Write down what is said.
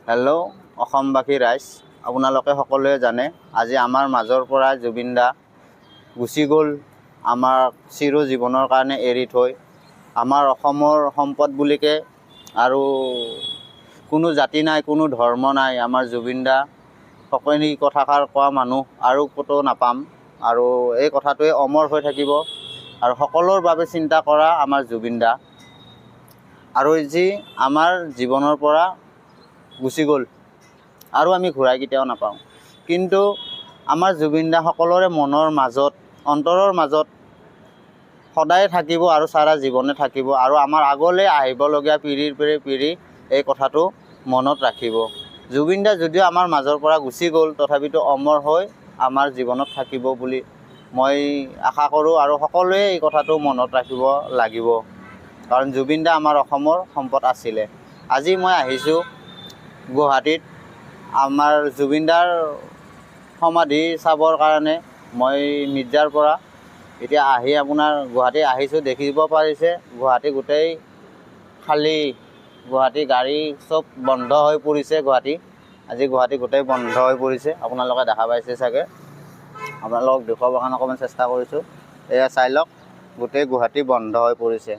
Hello' অসমবাসী ৰাইজ, আপোনালোকে সকলোৱে জানে আজি আমাৰ মাজৰ পৰা জুবিন দা গুচি গ'ল। আমাৰ চিৰ জীৱনৰ কাৰণে এৰি থৈ আমাৰ অসমৰ সম্পদ বুলিকে আৰু কোনো জাতি নাই, কোনো ধৰ্ম নাই। আমাৰ জুবিন দা সকলো কথাষাৰ কোৱা মানুহ আৰু ক'তো নাপাম, আৰু এই কথাটোৱে অমৰ হৈ থাকিব আৰু সকলোৰ বাবে চিন্তা কৰা আমাৰ জুবিন দা। আৰু যি আমাৰ জীৱনৰ পৰা গুচি গ'ল আৰু আমি ঘূৰাই কেতিয়াও নাপাওঁ, কিন্তু আমাৰ জুবিন দা সকলোৰে মনৰ মাজত, অন্তৰৰ মাজত সদায় থাকিব আৰু সাৰা জীৱনে থাকিব, আৰু আমাৰ আগলৈ আহিবলগীয়া পিঢ়িৰ পিঢ়ি এই কথাটো মনত ৰাখিব। জুবিন দা যদিও আমাৰ মাজৰ পৰা গুচি গ'ল, তথাপিতো অমৰ হৈ আমাৰ জীৱনত থাকিব বুলি মই আশা কৰোঁ, আৰু সকলোৱে এই কথাটো মনত ৰাখিব লাগিব, কাৰণ জুবিন দা আমাৰ অসমৰ সম্পদ আছিলে। আজি মই আহিছোঁ গুৱাহাটীত আমাৰ জুবিন দাৰ সমাধি চাবৰ কাৰণে। মই মিৰ্জাৰ পৰা এতিয়া আহি আপোনাৰ গুৱাহাটী আহিছোঁ। দেখিব পাৰিছে গুৱাহাটী গোটেই খালী, গুৱাহাটী গাড়ী চব বন্ধ হৈ পৰিছে। আজি গুৱাহাটী গোটেই বন্ধ হৈ পৰিছে, আপোনালোকে দেখা পাইছে চাগে। আপোনালোকক দেখুৱাবৰ কাৰণে অকণমান চেষ্টা কৰিছোঁ। এয়া চাই লওক, গোটেই গুৱাহাটী বন্ধ হৈ পৰিছে।